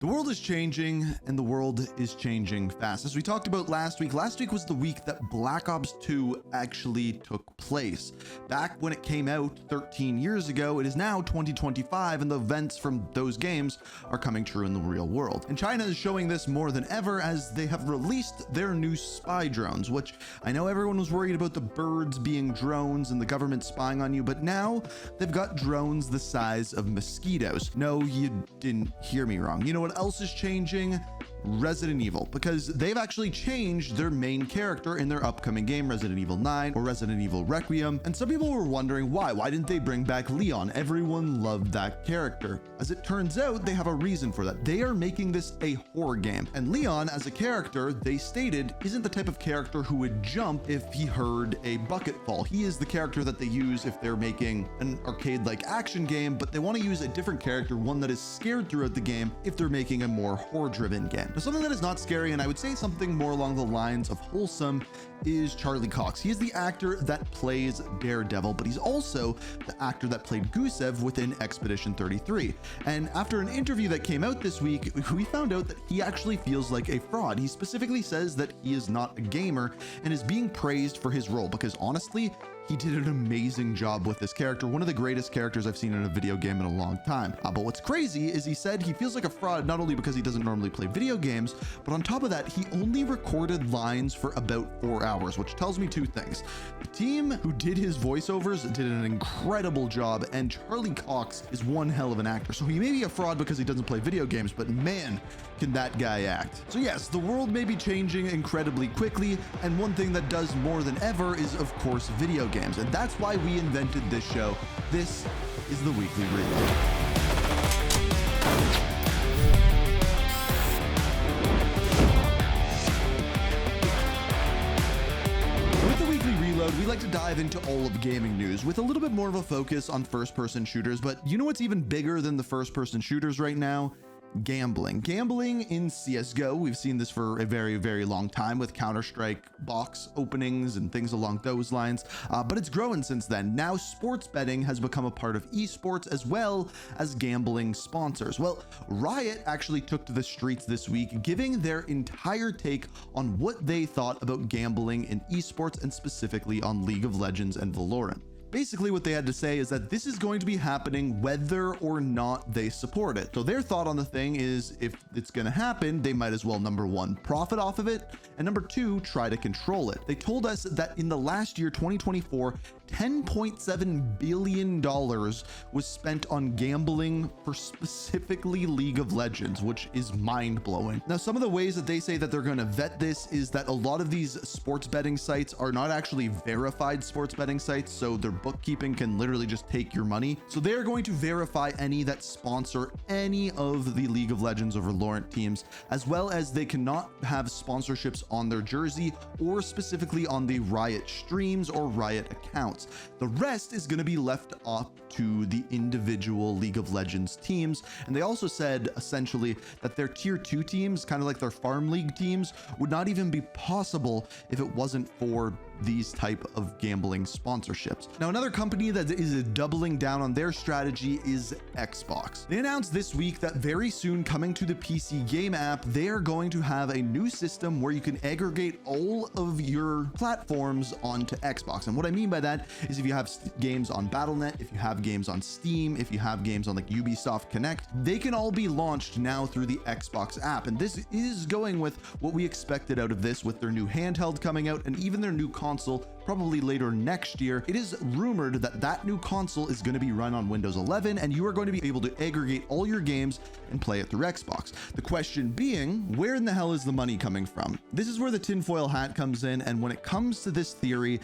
The world is changing, and the world is changing fast. As we talked about last week was the week that Black Ops 2 actually took place. Back when it came out 13 years ago, it is now 2025, and the events from those games are coming true in the real world. And China is showing this more than ever as they have released their new spy drones, which I know everyone was worried about the birds being drones and the government spying on you, but now they've got drones the size of mosquitoes. No, you didn't hear me wrong. You know what else is changing? Resident Evil, because they've actually changed their main character in their upcoming game, Resident Evil 9 or Resident Evil Requiem. And some people were wondering why didn't they bring back Leon? Everyone loved that character. As it turns out, they have a reason for that. They are making this a horror game, and Leon as a character, they stated, isn't the type of character who would jump if he heard a bucket fall. He is the character that they use if they're making an arcade-like action game, but they want to use a different character, one that is scared throughout the game, if they're making a more horror-driven game. Now, something that is not scary, and I would say something more along the lines of wholesome, is Charlie Cox. He is the actor that plays Daredevil, but he's also the actor that played Gusev within Expedition 33. And after an interview that came out this week, we found out that he actually feels like a fraud. He specifically says that he is not a gamer and is being praised for his role because honestly, he did an amazing job with this character, one of the greatest characters I've seen in a video game in a long time. But what's crazy is he said he feels like a fraud not only because he doesn't normally play video games, but on top of that, he only recorded lines for about 4 hours, which tells me two things. The team who did his voiceovers did an incredible job, and Charlie Cox is one hell of an actor. So he may be a fraud because he doesn't play video games, but man, can that guy act. So yes, the world may be changing incredibly quickly, and one thing that does more than ever is, of course, video games. And that's why we invented this show. This is the Weekly Reload. With the Weekly Reload, we like to dive into all of gaming news with a little bit more of a focus on first-person shooters. But you know what's even bigger than the first-person shooters right now? Gambling in CSGO. We've seen this for a very, very long time with Counter-Strike box openings and things along those lines, but it's grown since then. Now sports betting has become a part of esports as well as gambling sponsors. Well, Riot actually took to the streets this week, giving their entire take on what they thought about gambling in esports and specifically on League of Legends and Valorant. Basically, what they had to say is that this is going to be happening whether or not they support it. So their thought on the thing is if it's going to happen, they might as well, number one, profit off of it, and number two, try to control it. They told us that in the last year, 2024, $10.7 billion was spent on gambling for specifically League of Legends, which is mind-blowing. Now, some of the ways that they say that they're going to vet this is that a lot of these sports betting sites are not actually verified sports betting sites, so their bookkeeping can literally just take your money. So they're going to verify any that sponsor any of the League of Legends or Valorant teams, as well as they cannot have sponsorships on their jersey or specifically on the Riot streams or Riot accounts. The rest is going to be left up to the individual League of Legends teams. And they also said essentially that their tier 2 teams, kind of like their farm league teams, would not even be possible if it wasn't for these type of gambling sponsorships. Now, another company that is doubling down on their strategy is Xbox. They announced this week that very soon coming to the PC game app, they are going to have a new system where you can aggregate all of your platforms onto Xbox. And what I mean by that is if you have games on Battle.net, if you have games on Steam, if you have games on like Ubisoft Connect, they can all be launched now through the Xbox app. And this is going with what we expected out of this with their new handheld coming out and even their new console probably later next year. It is rumored that that new console is going to be run on Windows 11 and you are going to be able to aggregate all your games and play it through Xbox. The question being, where in the hell is the money coming from? This is where the tinfoil hat comes in, and when it comes to this theory,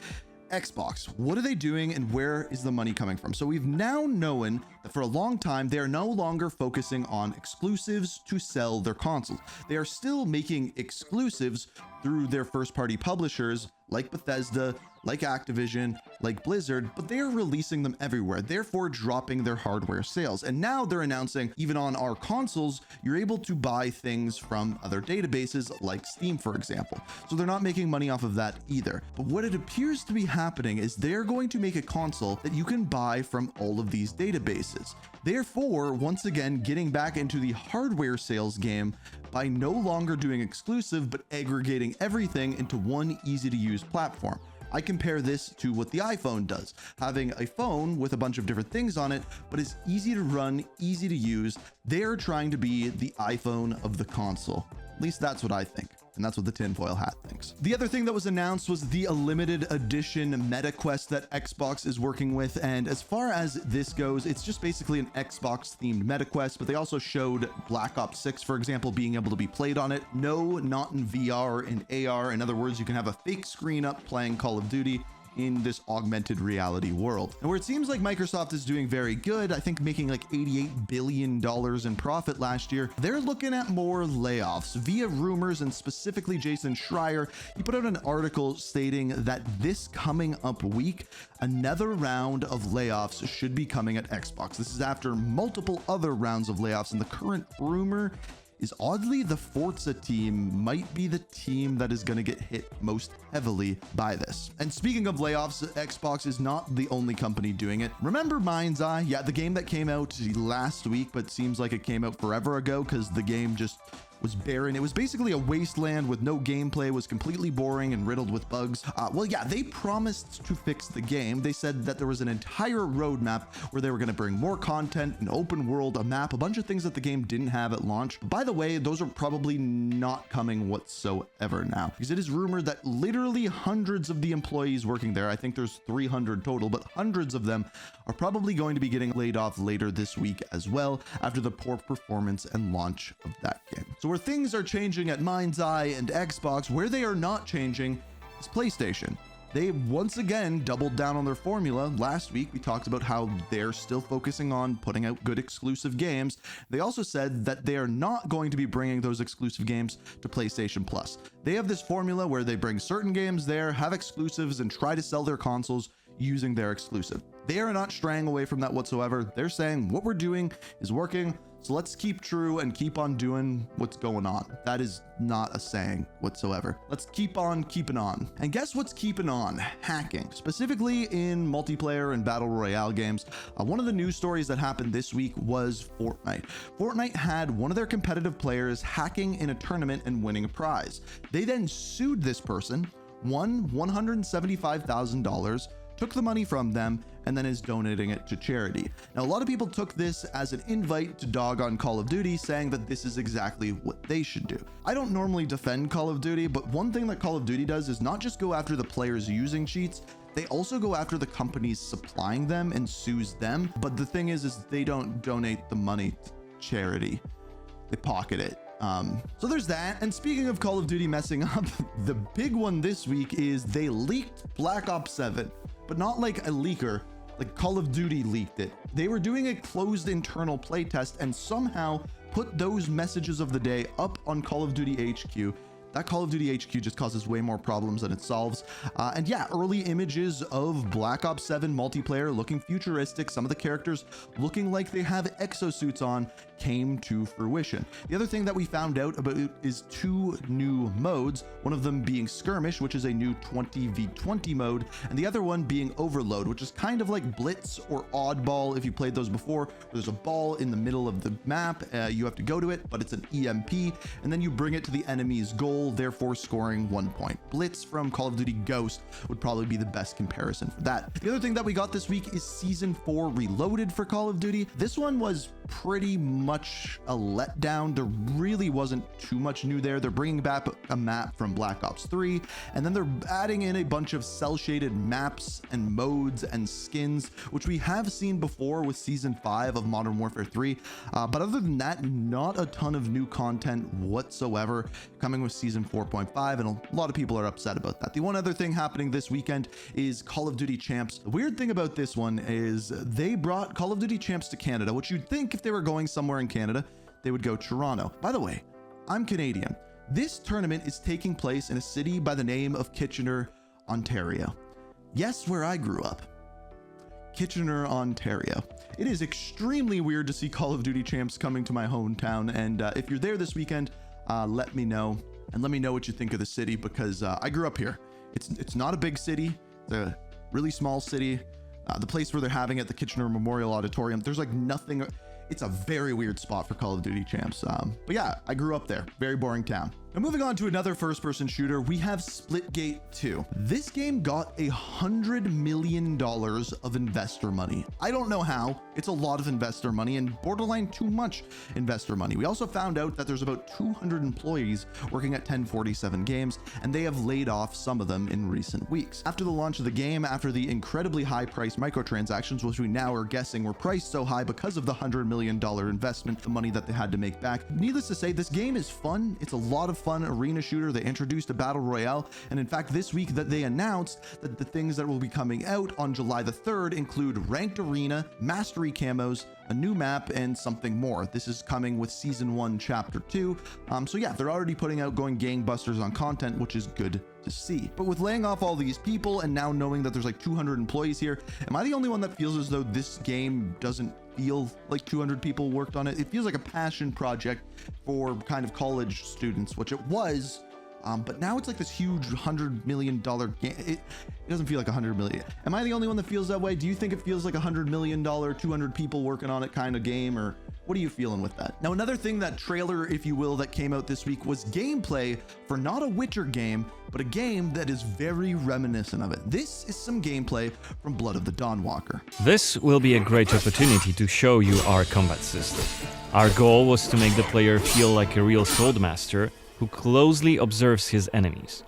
Xbox, what are they doing and where is the money coming from? So we've now known that for a long time, they are no longer focusing on exclusives to sell their consoles. They are still making exclusives through their first party publishers like Bethesda, like Activision, like Blizzard, but they are releasing them everywhere, therefore dropping their hardware sales. And now they're announcing, even on our consoles, you're able to buy things from other databases like Steam, for example. So they're not making money off of that either. But what it appears to be happening is they're going to make a console that you can buy from all of these databases. Therefore, once again, getting back into the hardware sales game by no longer doing exclusive, but aggregating everything into one easy to use platform. I compare this to what the iPhone does, having a phone with a bunch of different things on it, but it's easy to run, easy to use. They're trying to be the iPhone of the console. At least that's what I think. And that's what the tinfoil hat thinks. The other thing that was announced was the limited edition Meta Quest that Xbox is working with. And as far as this goes, it's just basically an Xbox themed Meta Quest, but they also showed Black Ops 6, for example, being able to be played on it. No, not in VR, in AR. In other words, you can have a fake screen up playing Call of Duty in this augmented reality world. And where it seems like Microsoft is doing very good, I think making like $88 billion in profit last year, they're looking at more layoffs via rumors, and specifically Jason Schreier. He put out an article stating that this coming up week, another round of layoffs should be coming at Xbox. This is after multiple other rounds of layoffs, and the current rumor is oddly the Forza team might be the team that is going to get hit most heavily by this. And speaking of layoffs, Xbox is not the only company doing it. Remember Mind's Eye? Yeah, the game that came out last week, but seems like it came out forever ago because the game just was barren. It was basically a wasteland with no gameplay, was completely boring and riddled with bugs. Well, yeah, they promised to fix the game. They said that there was an entire roadmap where they were going to bring more content, an open world, a map, a bunch of things that the game didn't have at launch. By the way, those are probably not coming whatsoever now, because it is rumored that literally hundreds of the employees working there, I think there's 300 total, but hundreds of them are probably going to be getting laid off later this week as well, after the poor performance and launch of that game. So where things are changing at Mind's Eye and Xbox, where they are not changing is PlayStation. They once again doubled down on their formula. Last week, we talked about how they're still focusing on putting out good exclusive games. They also said that they are not going to be bringing those exclusive games to PlayStation Plus. They have this formula where they bring certain games there, have exclusives, and try to sell their consoles using their exclusive. They are not straying away from that whatsoever. They're saying what we're doing is working, so let's keep true and keep on doing what's going on. That is not a saying whatsoever. Let's keep on keeping on. And guess what's keeping on? Hacking, specifically in multiplayer and battle royale games. One of the news stories that happened this week was Fortnite. Fortnite had one of their competitive players hacking in a tournament and winning a prize. They then sued this person, won $175,000, took the money from them, and then is donating it to charity. Now, a lot of people took this as an invite to dog on Call of Duty, saying that this is exactly what they should do. I don't normally defend Call of Duty, but one thing that Call of Duty does is not just go after the players using cheats, they also go after the companies supplying them and sues them. But the thing is they don't donate the money to charity. They pocket it. So there's that. And speaking of Call of Duty messing up, the big one this week is they leaked Black Ops 7, but not like a leaker, like Call of Duty leaked it. They were doing a closed internal playtest and somehow put those messages of the day up on Call of Duty HQ. That Call of Duty HQ just causes way more problems than it solves. And yeah, early images of Black Ops 7 multiplayer looking futuristic, some of the characters looking like they have exosuits on, came to fruition. The other thing that we found out about is two new modes, one of them being Skirmish, which is a new 20v20 mode, and the other one being Overload, which is kind of like Blitz or Oddball if you played those before. There's a ball in the middle of the map, you have to go to it, but it's an EMP, and then you bring it to the enemy's goal, therefore scoring 1 point. Blitz from Call of Duty Ghost would probably be the best comparison for that. The other thing that we got this week is Season 4 Reloaded for Call of Duty. This one was pretty much a letdown. There really wasn't too much new there. They're bringing back a map from Black Ops 3, and then they're adding in a bunch of cel-shaded maps and modes and skins, which we have seen before with Season 5 of Modern Warfare 3. But other than that, not a ton of new content whatsoever coming with Season 4.5, and a lot of people are upset about that. The one other thing happening this weekend is Call of Duty Champs. The weird thing about this one is they brought Call of Duty Champs to Canada, which you'd think if they were going somewhere in Canada, they would go Toronto. By the way, I'm Canadian. This tournament is taking place in a city by the name of Kitchener, Ontario. Yes, where I grew up. Kitchener, Ontario. It is extremely weird to see Call of Duty Champs coming to my hometown, and if you're there this weekend, let me know, and let me know what you think of the city, because I grew up here. It's not a big city, it's a really small city. The place where they're having it, the Kitchener Memorial Auditorium, there's like nothing. It's a very weird spot for Call of Duty Champs. But yeah, I grew up there. Very boring town. Now moving on to another first-person shooter, we have Splitgate 2. This game got $100 million of investor money. I don't know how. It's a lot of investor money and borderline too much investor money. We also found out that there's about 200 employees working at 1047 Games, and they have laid off some of them in recent weeks. After the launch of the game, after the incredibly high-priced microtransactions, which we now are guessing were priced so high because of the $100 million investment, the money that they had to make back. Needless to say, this game is fun. It's a lot of fun arena shooter. They introduced a battle royale, and in fact this week that they announced that the things that will be coming out on July the 3rd include ranked arena, mastery camos, a new map, and something more. This is coming with season 1 chapter 2. So yeah, they're already putting out going gangbusters on content, which is good to see. But with laying off all these people and now knowing that there's like 200 employees here, am I the only one that feels as though this game doesn't feel like 200 people worked on it? It feels like a passion project for kind of college students, which it was, but now it's like this huge $100 million game. It doesn't feel like 100 million. Am I the only one that feels that way? Do you think it feels like $100 million, 200 people working on it kind of game, or what are you feeling with that? Now, another thing, that trailer, if you will, that came out this week was gameplay for not a Witcher game, but a game that is very reminiscent of it. This is some gameplay from Blood of the Dawnwalker. This will be a great opportunity to show you our combat system. Our goal was to make the player feel like a real swordmaster who closely observes his enemies.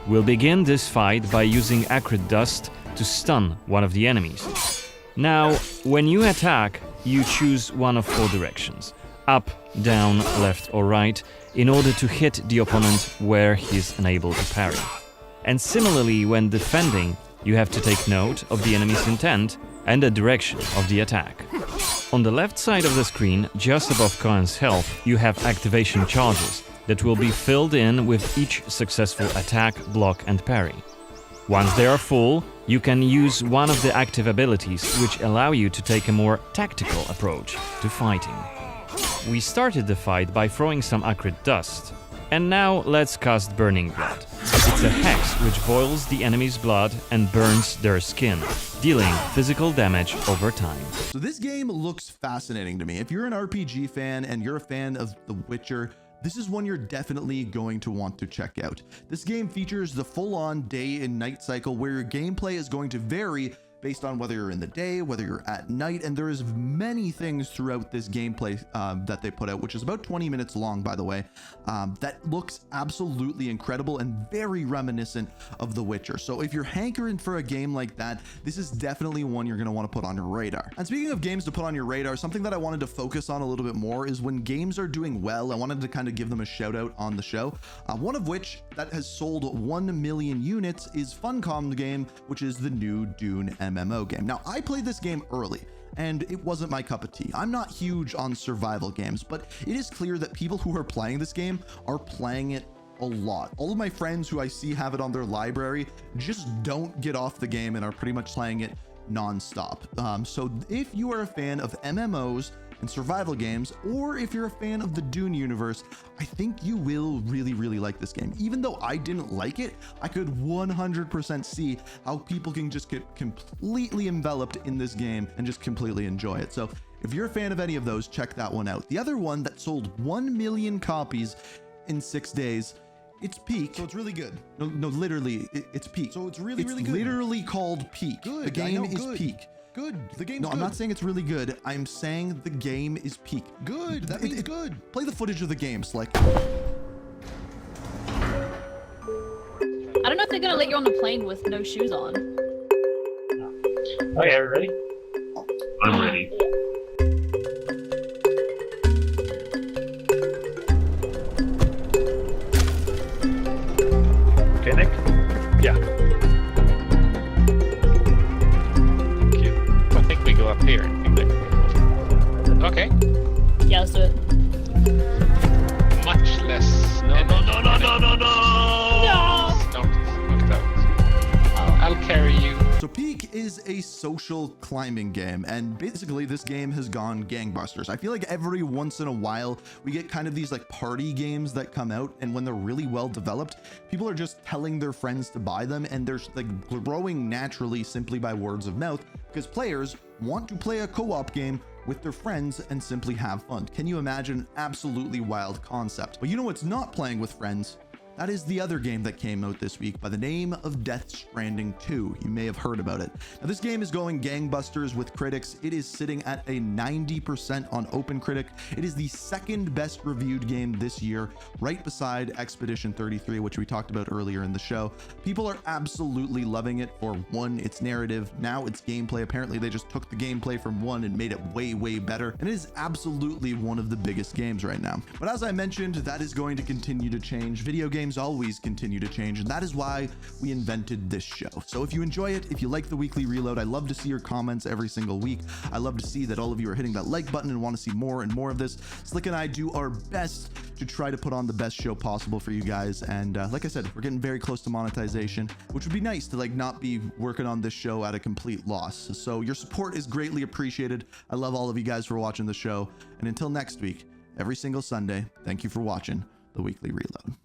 We'll begin this fight by using acrid dust to stun one of the enemies. Now, when you attack, you choose one of 4 directions: up, down, left or right, in order to hit the opponent where he's unable to parry. And similarly, when defending, you have to take note of the enemy's intent and the direction of the attack. On the left side of the screen, just above Cohen's health, you have activation charges that will be filled in with each successful attack, block and parry. Once they are full, you can use one of the active abilities which allow you to take a more tactical approach to fighting. We started the fight by throwing some acrid dust, and now let's cast Burning Blood. It's a hex which boils the enemy's blood and burns their skin, dealing physical damage over time. So this game looks fascinating to me. If you're an RPG fan and you're a fan of The Witcher, this is one you're definitely going to want to check out. This game features the full-on day and night cycle where your gameplay is going to vary based on whether you're in the day, whether you're at night, and there is many things throughout this gameplay that they put out, which is about 20 minutes long, by the way, that looks absolutely incredible and very reminiscent of The Witcher. So if you're hankering for a game like that, this is definitely one you're going to want to put on your radar. And speaking of games to put on your radar, something that I wanted to focus on a little bit more is when games are doing well, I wanted to kind of give them a shout out on the show. One of which that has sold 1 million units is Funcom's game, which is the new Dune MMO game. Now, I played this game early, and it wasn't my cup of tea. I'm not huge on survival games, but it is clear that people who are playing this game are playing it a lot. All of my friends who I see have it on their library just don't get off the game and are pretty much playing it non-stop. So if you are a fan of MMOs and survival games, or if you're a fan of the Dune universe, I think you will really like this game. Even though I didn't like it, I could 100% see how people can just get completely enveloped in this game and just completely enjoy it. So if you're a fan of any of those, check that one out. The other one that sold 1 million copies in 6 days, it's Peak. So it's really good. No, literally, it's Peak. So it's really good. It's literally called Peak. Good. The game is Peak. Good. The game's good. No, I'm not saying it's really good. I'm saying the game is Peak. Good. That means good. Play the footage of the game, Slick. I don't know if they're gonna let you on the plane with no shoes on. Okay, are you ready? I'm ready. Okay, Nick? Yeah. Cute. I think we go up here and think that. Okay. Yeah, let's do it. Much less. No. No! Don't knock it out. is a social climbing game, and basically this game has gone gangbusters. I feel like every once in a while we get kind of these like party games that come out, and when they're really well developed, people are just telling their friends to buy them, and they're like growing naturally simply by words of mouth because players want to play a co-op game with their friends and simply have fun. Can you imagine? Absolutely wild concept. But you know what's not playing with friends? That is the other game that came out this week by the name of Stranding 2. You may have heard about it. Now, this game is going gangbusters with critics. It is sitting at a 90% on OpenCritic. It is the second best reviewed game this year, right beside Expedition 33, which we talked about earlier in the show. People are absolutely loving it for one, its narrative, now its gameplay. Apparently, they just took the gameplay from one and made it way, way better. And it is absolutely one of the biggest games right now. But as I mentioned, that is going to continue to change. Video games always continue to change, and that is why we invented this show. So if you enjoy it, if you like the weekly reload, I love to see your comments every single week. I love to see that all of you are hitting that like button and want to see more and more of this. Slick and I do our best to try to put on the best show possible for you guys, and like I said, we're getting very close to monetization, which would be nice to like not be working on this show at a complete loss. So your support is greatly appreciated. I love all of you guys for watching the show, and until next week, every single Sunday, thank you for watching the weekly reload.